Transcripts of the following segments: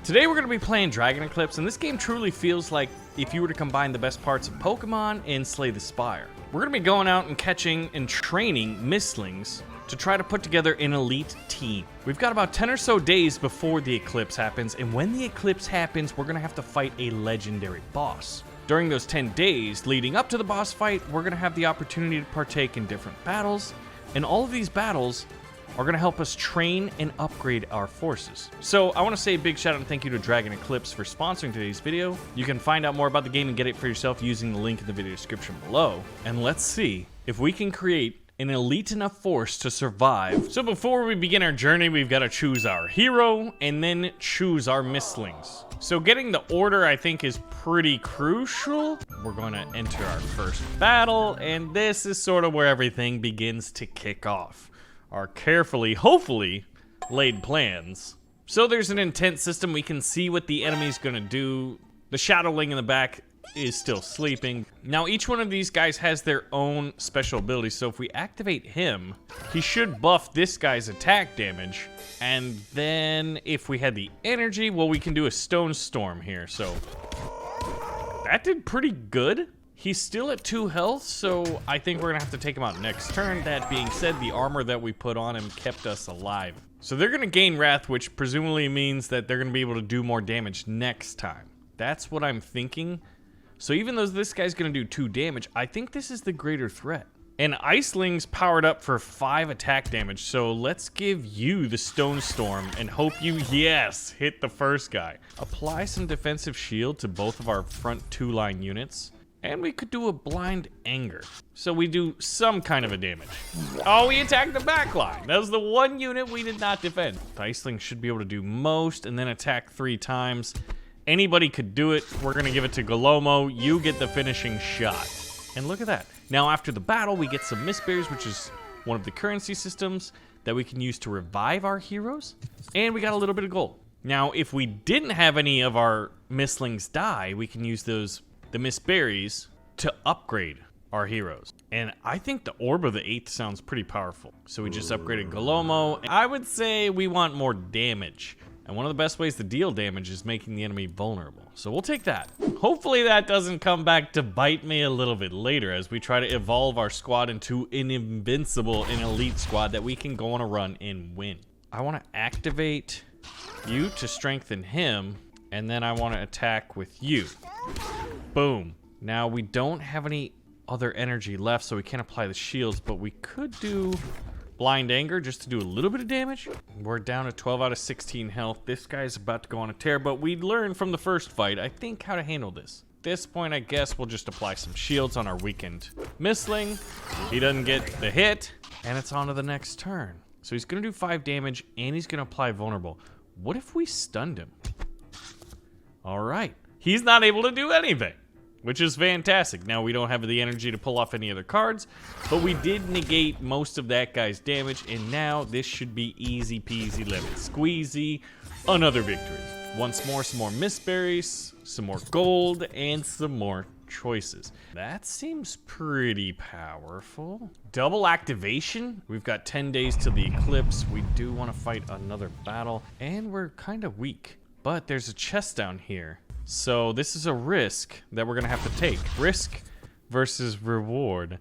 Today we're going to be playing Dragon Eclipse, and this game truly feels like if you were to combine the best parts of Pokemon and Slay the Spire. We're going to be going out and catching and training Mistlings to try to put together an elite team. We've got about 10 or so days before the eclipse happens, and when the eclipse happens, we're going to have to fight a legendary boss. During those 10 days leading up to the boss fight, we're going to have the opportunity to partake in different battles, and all of these battles are going to help us train and upgrade our forces. So I want to say a big shout out and thank you to Dragon Eclipse for sponsoring today's video. You can find out more about the game and get it for yourself using the link in the video description below. And let's see if we can create an elite enough force to survive. So before we begin our journey, we've got to choose our hero and then choose our Mistlings. So getting the order, I think, is pretty crucial. We're going to enter our first battle, and this is sort of where everything begins to kick off. Our carefully, hopefully, laid plans. So there's an intent system. We can see what the enemy's gonna do. The Shadowling in the back is still sleeping. Now, each one of these guys has their own special abilities. So if we activate him, he should buff this guy's attack damage. And then if we had the energy, well, we can do a Stone Storm here. So that did pretty good. He's still at 2 health, so I think we're gonna have to take him out next turn. That being said, the armor that we put on him kept us alive. So they're gonna gain Wrath, which presumably means that they're gonna be able to do more damage next time. That's what I'm thinking. So even though this guy's gonna do 2 damage, I think this is the greater threat. And Iceling's powered up for 5 attack damage, so let's give you the Stone Storm and hope you, yes, hit the first guy. Apply some defensive shield to both of our front 2-line units. And we could do a Blind Anger. So we do some kind of a damage. Oh, we attacked the back line. That was the one unit we did not defend. Iceling should be able to do most and then attack 3 times. Anybody could do it. We're gonna give it to Galomo. You get the finishing shot. And look at that. Now after the battle, we get some Mist Berries, which is one of the currency systems that we can use to revive our heroes. And we got a little bit of gold. Now, if we didn't have any of our Mistlings die, we can use the Mist Berries to upgrade our heroes. And I think the Orb of the 8th sounds pretty powerful. So we just upgraded Galomo. I would say we want more damage. And one of the best ways to deal damage is making the enemy vulnerable. So we'll take that. Hopefully that doesn't come back to bite me a little bit later as we try to evolve our squad into an invincible and elite squad that we can go on a run and win. I want to activate you to strengthen him, and then I want to attack with you. Boom. Now we don't have any other energy left, so we can't apply the shields, but we could do Blind Anger just to do a little bit of damage. We're down to 12 out of 16 health. This guy's about to go on a tear, but we learned from the first fight, I think, how to handle this. At this point, I guess we'll just apply some shields on our weakened Mistling. He doesn't get the hit, and it's on to the next turn. So he's gonna do 5 damage, and he's gonna apply Vulnerable. What if we stunned him? All right. He's not able to do anything, which is fantastic. Now, we don't have the energy to pull off any other cards, but we did negate most of that guy's damage, and now this should be easy peasy lemon squeezy. Another victory. Once more, some more Mist Berries, some more gold, and some more choices. That seems pretty powerful. Double activation. We've got 10 days till the eclipse. We do want to fight another battle, and we're kind of weak, but there's a chest down here. So this is a risk that we're gonna have to take. Risk versus reward.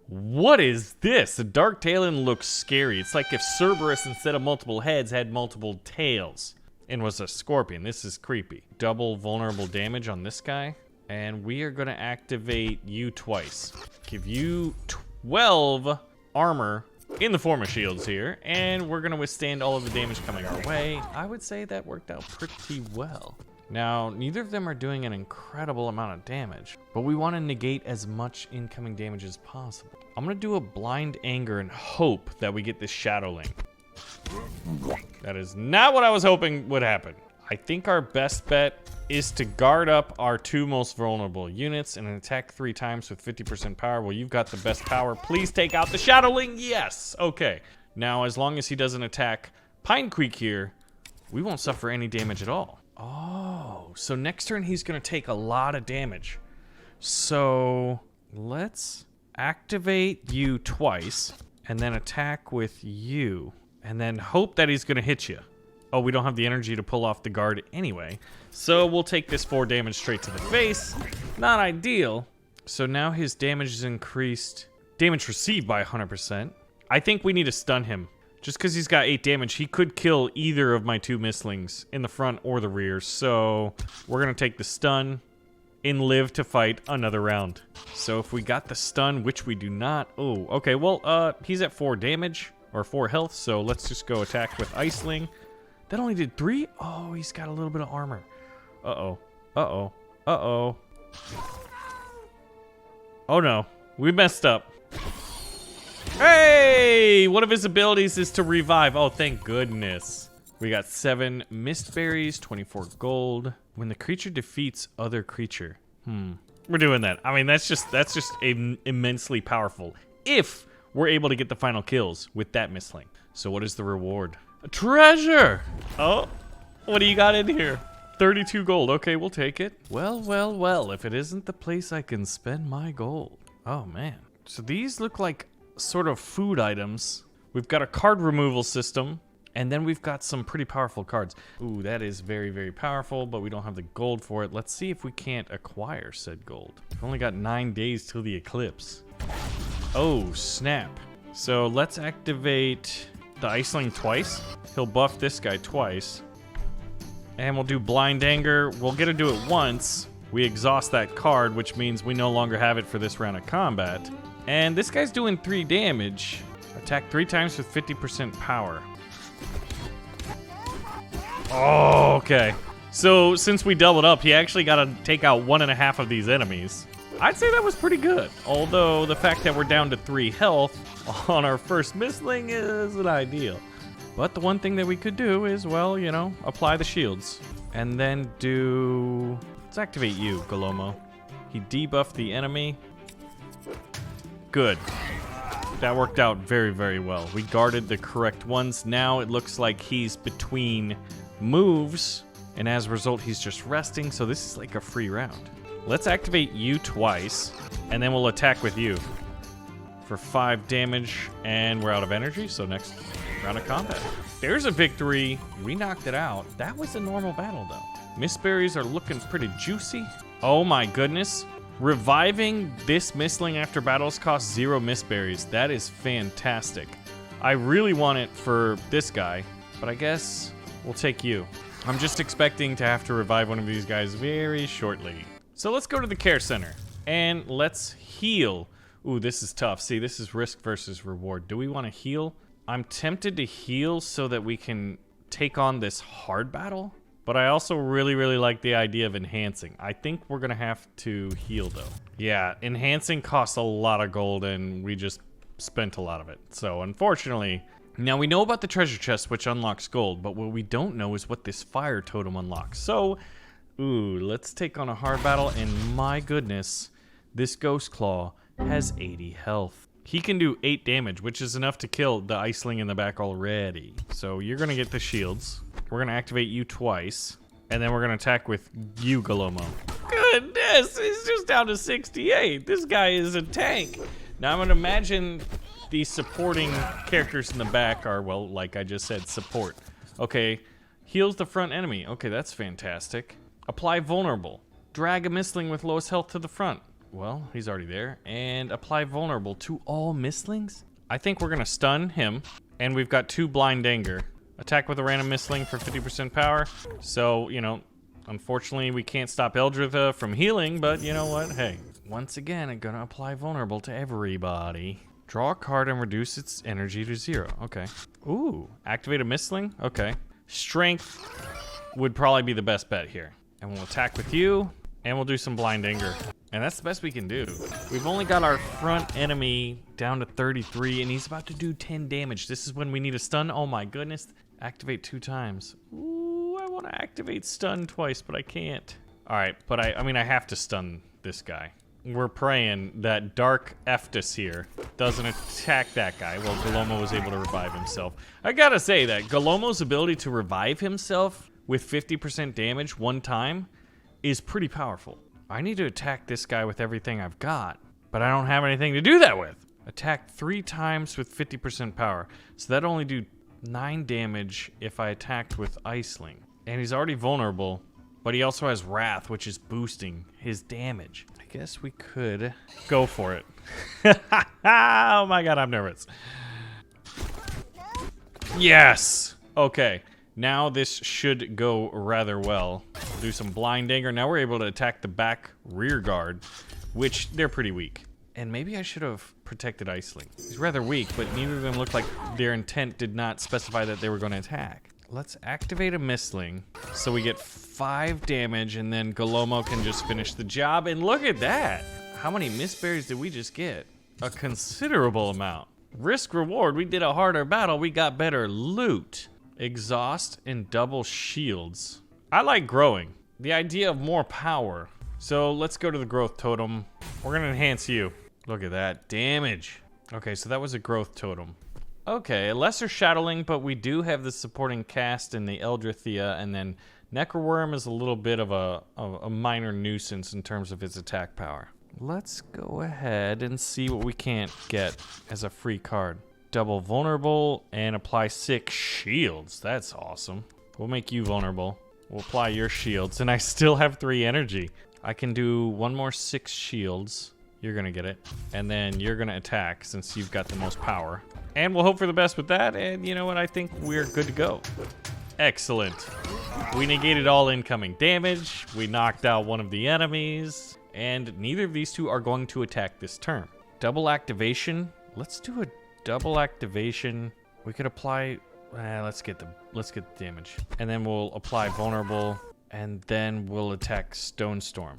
What is this? The Dark Talon looks scary. It's like if Cerberus, instead of multiple heads, had multiple tails and was a scorpion. This is creepy. Double vulnerable damage on this guy. And we are gonna activate you twice. Give you 12 armor in the form of shields here. And we're gonna withstand all of the damage coming our way. I would say that worked out pretty well. Now, neither of them are doing an incredible amount of damage, but we want to negate as much incoming damage as possible. I'm going to do a Blind Anger and hope that we get this Shadowling. That is not what I was hoping would happen. I think our best bet is to guard up our 2 most vulnerable units and attack 3 times with 50% power. Well, you've got the best power. Please take out the Shadowling. Yes. Okay. Now, as long as he doesn't attack Pine Creek here, we won't suffer any damage at all. Oh, so next turn he's going to take a lot of damage. So let's activate you twice and then attack with you and then hope that he's going to hit you. Oh, we don't have the energy to pull off the guard anyway. So we'll take this 4 damage straight to the face. Not ideal. So now his damage is increased. Damage received by 100%. I think we need to stun him. Just because he's got 8 damage, he could kill either of my 2 mislings in the front or the rear. So we're going to take the stun and live to fight another round. So if we got the stun, which we do not. Oh, okay. Well, he's at 4 damage or 4 health. So let's just go attack with Iceling. That only did 3? Oh, he's got a little bit of armor. Uh-oh. Uh-oh. Uh-oh. Oh, no. We messed up. Hey! One of his abilities is to revive. Oh, thank goodness. We got 7 mist berries, 24 gold. When the creature defeats other creature. We're doing that. I mean, that's just immensely powerful. If we're able to get the final kills with that misling. So what is the reward? A treasure! Oh, what do you got in here? 32 gold. Okay, we'll take it. Well, well, well, if it isn't the place I can spend my gold. Oh, man. So these look like sort of food items. We've got a card removal system, and then we've got some pretty powerful cards. Ooh, that is very, very powerful, but we don't have the gold for it. Let's see if we can't acquire said gold. We've only got 9 days till the eclipse. Oh, snap. So let's activate the Iceling twice. He'll buff this guy twice. And we'll do Blind Anger. We'll get to do it once. We exhaust that card, which means we no longer have it for this round of combat. And this guy's doing 3 damage. Attack 3 times with 50% power. Oh, okay. So since we doubled up, he actually got to take out 1.5 of these enemies. I'd say that was pretty good. Although the fact that we're down to 3 health on our first misling isn't ideal. But the one thing that we could do is, well, you know, apply the shields. And then do... Let's activate you, Galomo. He debuffed the enemy. Good. That worked out very, very well. We guarded the correct ones. Now it looks like he's between moves. And as a result, he's just resting. So this is like a free round. Let's activate you twice. And then we'll attack with you. For 5 damage. And we're out of energy. So next round of combat. There's a victory. We knocked it out. That was a normal battle, though. Mist berries are looking pretty juicy. Oh my goodness. Reviving this misling after battles costs 0 mist berries. That is fantastic. I really want it for this guy, but I guess we'll take you. I'm just expecting to have to revive one of these guys very shortly. So let's go to the care center and let's heal. Ooh, this is tough. See, this is risk versus reward. Do we want to heal? I'm tempted to heal so that we can take on this hard battle. But I also really, really like the idea of enhancing. I think we're going to have to heal, though. Yeah, enhancing costs a lot of gold, and we just spent a lot of it. So, unfortunately... Now, we know about the treasure chest, which unlocks gold, but what we don't know is what this fire totem unlocks. So, ooh, let's take on a hard battle, and my goodness, this Ghost Claw has 80 health. He can do 8 damage, which is enough to kill the Iceling in the back already. So, you're going to get the shields. We're going to activate you twice, and then we're going to attack with you, Galomo. Goodness, he's just down to 68. This guy is a tank. Now, I'm going to imagine these supporting characters in the back are, well, like I just said, support. Okay, heals the front enemy. Okay, that's fantastic. Apply vulnerable. Drag a misling with lowest health to the front. Well, he's already there. And apply vulnerable to all mislings? I think we're going to stun him, and we've got 2 blind anger. Attack with a random misling for 50% power. So, you know, unfortunately, we can't stop Eldritha from healing, but you know what? Hey, once again, I'm gonna apply vulnerable to everybody. Draw a card and reduce its energy to 0. Okay. Ooh, activate a misling? Okay. Strength would probably be the best bet here. And we'll attack with you, and we'll do some blind anger. And that's the best we can do. We've only got our front enemy down to 33, and he's about to do 10 damage. This is when we need a stun. Oh my goodness. Activate 2 times. Ooh, I want to activate stun twice, but I can't. All right, but I mean, I have to stun this guy. We're praying that Dark Eftus here doesn't attack that guy. Well, Galomo was able to revive himself. I gotta say that Galomo's ability to revive himself with 50% damage one time is pretty powerful. I need to attack this guy with everything I've got, but I don't have anything to do that with. Attack 3 times with 50% power. So that only do 9 damage if I attacked with Iceling. And he's already vulnerable, but he also has Wrath, which is boosting his damage. I guess we could go for it. Oh my god, I'm nervous. Yes! Okay, now this should go rather well. We'll do some blind anger. Now we're able to attack the back rear guard, which they're pretty weak. And maybe I should have protected Iceling. He's rather weak, but neither of them looked like their intent did not specify that they were going to attack. Let's activate a Mistling so we get 5 damage, and then Galomo can just finish the job. And look at that! How many Mistberries did we just get? A considerable amount. Risk reward, we did a harder battle, we got better loot. Exhaust and double shields. I like growing. The idea of more power. So let's go to the growth totem. We're gonna enhance you. Look at that damage. Okay, so that was a growth totem. Okay, a lesser Shadowling, but we do have the supporting cast in the Eldrithia, and then Necroworm is a little bit of a minor nuisance in terms of its attack power. Let's go ahead and see what we can't get as a free card. Double vulnerable and apply 6 shields. That's awesome. We'll make you vulnerable. We'll apply your shields, and I still have 3 energy. I can do 1 more 6 shields. You're gonna get it. And then you're gonna attack since you've got the most power. And we'll hope for the best with that, and you know what? I think we're good to go. Excellent. We negated all incoming damage. We knocked out one of the enemies. And neither of these two are going to attack this turn. Double activation. Let's do a double activation. We could apply... let's get the damage. And then we'll apply vulnerable. And then we'll attack Stone Storm.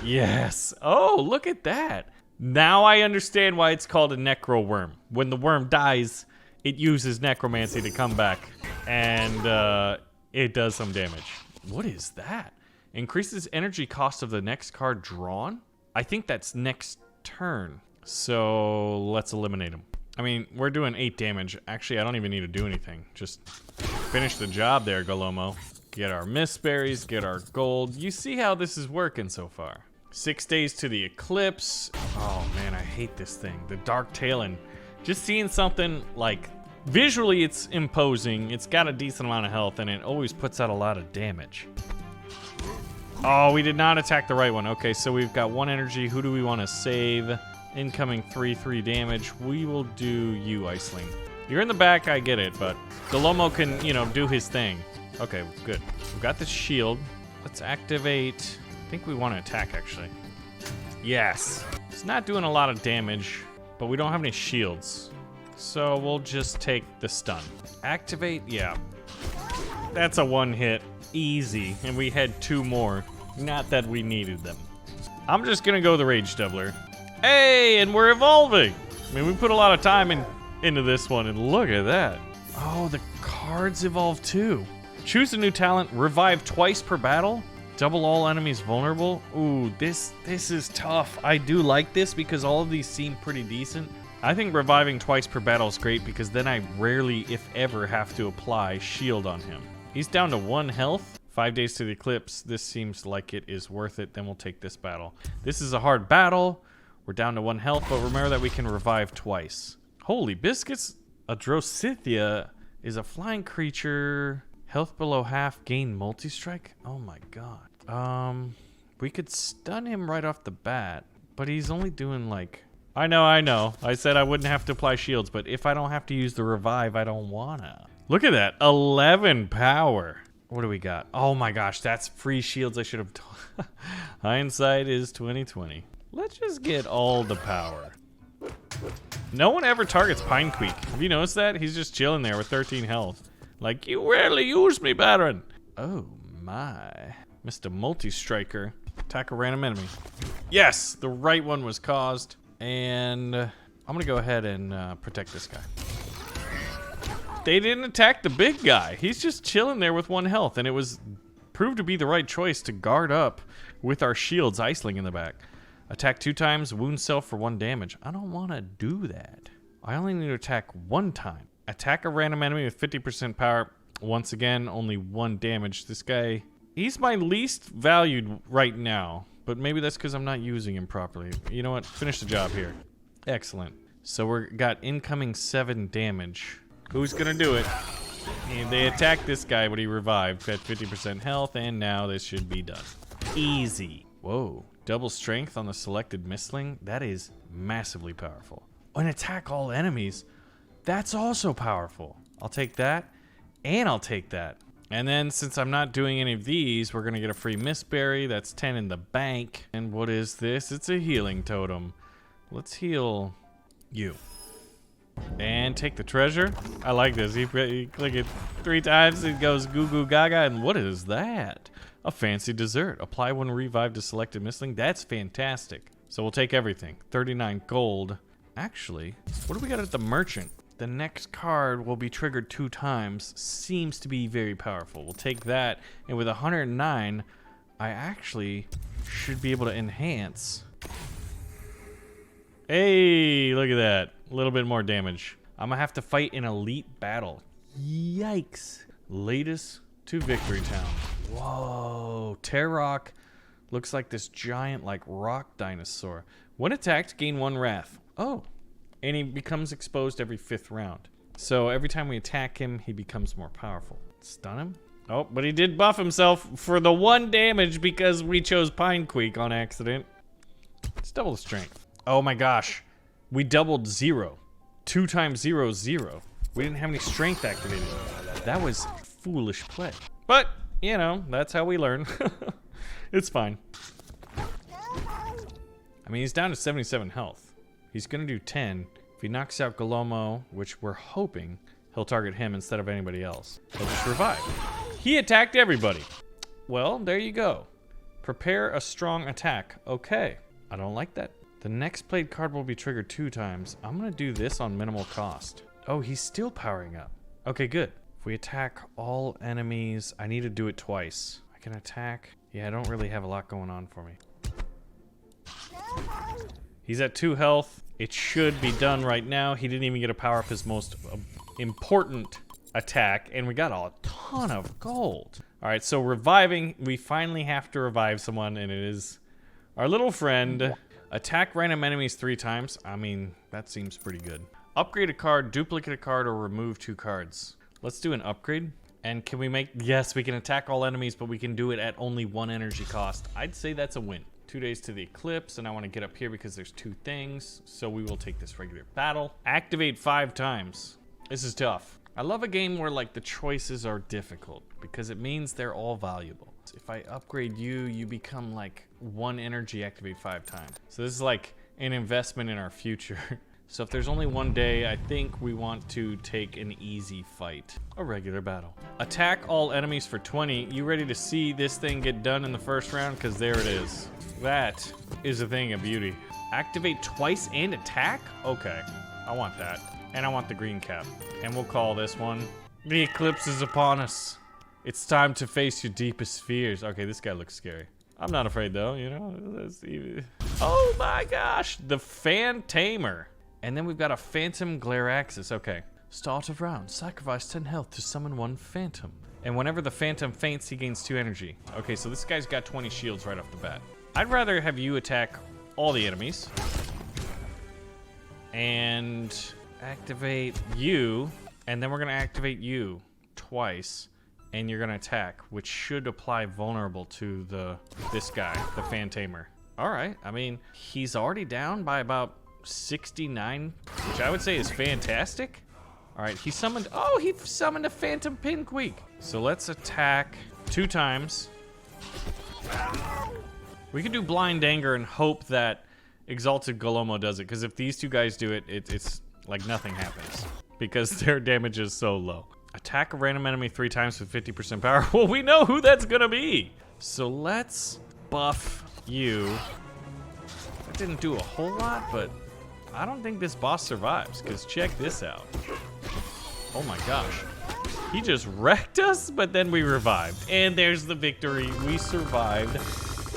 Yes. Oh, look at that. Now I understand why it's called a Necro Worm. When the worm dies, it uses Necromancy to come back. And it does some damage. What is that? Increases energy cost of the next card drawn? I think that's next turn. So let's eliminate him. I mean, we're doing 8 damage. Actually, I don't even need to do anything. Just finish the job there, Galomo. Get our Mistberries, get our gold. You see how this is working so far. 6 days to the Eclipse. Oh man, I hate this thing. The Dark Talon. Just seeing something like, visually it's imposing. It's got a decent amount of health and it always puts out a lot of damage. Oh, we did not attack the right one. Okay, so we've got 1 energy. Who do we want to save? Incoming 3/3 damage. We will do you, Iceling. You're in the back, I get it, but Galomo can, you know, do his thing. Okay, good. We've got the shield. Let's activate... I think we want to attack, actually. Yes. It's not doing a lot of damage, but we don't have any shields. So we'll just take the stun. Activate, yeah. That's a 1 hit. Easy. And we had 2 more. Not that we needed them. I'm just going to go the Rage Doubler. Hey, and we're evolving. I mean, we put a lot of time into this one, and look at that. Oh, the cards evolve too. Choose a new talent. Revive twice per battle. Double all enemies vulnerable. Ooh, this is tough. I do like this because all of these seem pretty decent. I think reviving twice per battle is great because then I rarely, if ever, have to apply shield on him. He's down to 1 health. 5 days to the Eclipse. This seems like it is worth it. Then we'll take this battle. This is a hard battle. We're down to 1 health, but remember that we can revive twice. Holy biscuits. A Drossithia is a flying creature. Health below half, gain multi-strike? Oh my god. We could stun him right off the bat, but he's only doing like... I know. I said I wouldn't have to apply shields, but if I don't have to use the revive, I don't wanna. Look at that, 11 power. What do we got? Oh my gosh, that's free shields I should have done. Hindsight is 2020. Let's just get all the power. No one ever targets Pinequeak. Have you noticed that? He's just chilling there with 13 health. Like, you rarely use me, Baron. Oh my. Mr. Multi-Striker. Attack a random enemy. Yes, the right one was caused. And I'm gonna go ahead and protect this guy. They didn't attack the big guy. He's just chilling there with 1 health, and it was proved to be the right choice to guard up with our shields, Iceling in the back. Attack 2 times, wound self for 1 damage. I don't want to do that. I only need to attack 1 time. Attack a random enemy with 50% power. Once again, only 1 damage. This guy, he's my least valued right now, but maybe that's because I'm not using him properly. You know what? Finish the job here. Excellent. So we're got incoming 7 damage. Who's gonna do it? And they attacked this guy, but he revived at 50% health, and now this should be done. Easy. Whoa. Double strength on the selected Mistling? That is massively powerful. And attack all enemies? That's also powerful. I'll take that, and I'll take that. And then, since I'm not doing any of these, we're gonna get a free Mistberry. That's 10 in the bank. And what is this? It's a healing totem. Let's heal you. And take the treasure. I like this. You click it 3 times, it goes goo goo gaga. And what is that? A fancy dessert. Apply when revived to selected Mistling. That's fantastic. So we'll take everything. 39 gold. Actually, what do we got at the merchant? The next card will be triggered 2 times. Seems to be very powerful. We'll take that. And with 109, I actually should be able to enhance. Hey, look at that. A little bit more damage. I'm gonna have to fight an elite battle. Yikes. Latest to Victory Town. Whoa. Terrock looks like this giant, like, rock dinosaur. When attacked, gain 1 wrath. Oh. And he becomes exposed every 5th round. So every time we attack him, he becomes more powerful. Stun him? Oh, but he did buff himself for the 1 damage because we chose Pine Queek on accident. It's double the strength. Oh my gosh. We doubled 0. 2 times 0 is 0. We didn't have any strength activated. That was foolish play. But, you know, that's how we learn. It's fine. I mean, he's down to 77 health. He's gonna do 10. If he knocks out Galomo, which we're hoping, he'll target him instead of anybody else. He'll just revive. He attacked everybody. Well, there you go. Prepare a strong attack. Okay. I don't like that. The next played card will be triggered 2 times. I'm gonna do this on minimal cost. Oh, he's still powering up. Okay, good. If we attack all enemies, I need to do it twice. I can attack. Yeah, I don't really have a lot going on for me. He's at 2 health. It should be done right now. He didn't even get to power up his most important attack, and we got a ton of gold. All right, so reviving, we finally have to revive someone, and it is our little friend. Attack random enemies 3 times. I mean, that seems pretty good. Upgrade a card, duplicate a card, or remove 2 cards. Let's do an upgrade. And can we make, yes, we can attack all enemies, but we can do it at only 1 energy cost. I'd say that's a win. 2 days to the Eclipse, and I want to get up here because there's 2 things. So we will take this regular battle. Activate 5 times. This is tough. I love a game where, like, the choices are difficult because it means they're all valuable. If I upgrade you, you become like 1 energy, activate 5 times. So this is like an investment in our future. So if there's only 1 day, I think we want to take an easy fight. A regular battle. Attack all enemies for 20. You ready to see this thing get done in the first round? Because there it is. That is a thing of beauty. Activate twice and attack? Okay, I want that. And I want the green cap. And we'll call this one. The Eclipse is upon us. It's time to face your deepest fears. Okay, this guy looks scary. I'm not afraid though, you know. Oh my gosh, the Phantamer. And then we've got a Phantom Glaraxis. Okay. Start of round. Sacrifice 10 health to summon 1 Phantom. And whenever the Phantom faints, he gains 2 energy. Okay, so this guy's got 20 shields right off the bat. I'd rather have you attack all the enemies. And activate you. And then we're gonna activate you twice. And you're gonna attack, which should apply vulnerable to this guy, the Phantamer. All right, I mean, he's already down by about 69, which I would say is fantastic. All right, he summoned a Phantom Pinqueak. So let's attack 2 times. We could do Blind Anger and hope that Exalted Galomo does it, because if these 2 guys do it, it's like nothing happens, because their damage is so low. Attack a random enemy 3 times with 50% power. Well, we know who that's gonna be. So let's buff you. That didn't do a whole lot, but I don't think this boss survives, because check this out. Oh my gosh. He just wrecked us, but then we revived. And there's the victory. We survived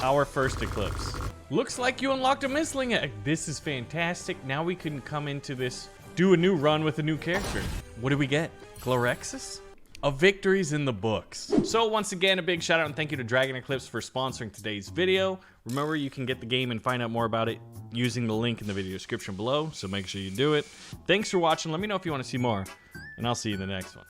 our first Eclipse. Looks like you unlocked a Mistling egg. This is fantastic. Now we can come into this, do a new run with a new character. What do we get? Glaraxis? A victory's in the books. So once again, a big shout out and thank you to Dragon Eclipse for sponsoring today's video. Remember, you can get the game and find out more about it using the link in the video description below, so make sure you do it. Thanks for watching. Let me know if you want to see more. and I'll see you in the next one.